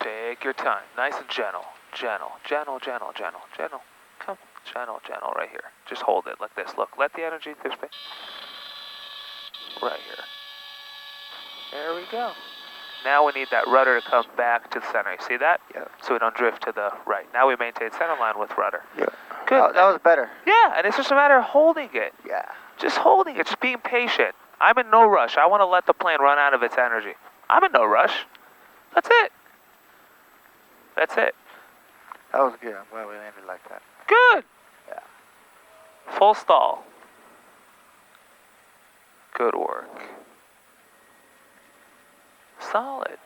Take your time. Nice and gentle. Gentle. Come, gentle right here. Just hold it like this. Look, let the energy through space. Right here. There we go. Now we need that rudder to come back to the center. You see that? Yeah. So we don't drift to the right. Now we maintain center line with rudder. Yeah. Good. That was better. Yeah, and it's just a matter of holding it. Yeah. Just holding it, just being patient. I'm in no rush. I want to let the plane run out of its energy. I'm in no rush. That's it. That's it. That was good. I'm glad we landed like that. Good. Yeah. Full stall. Good work. Solid.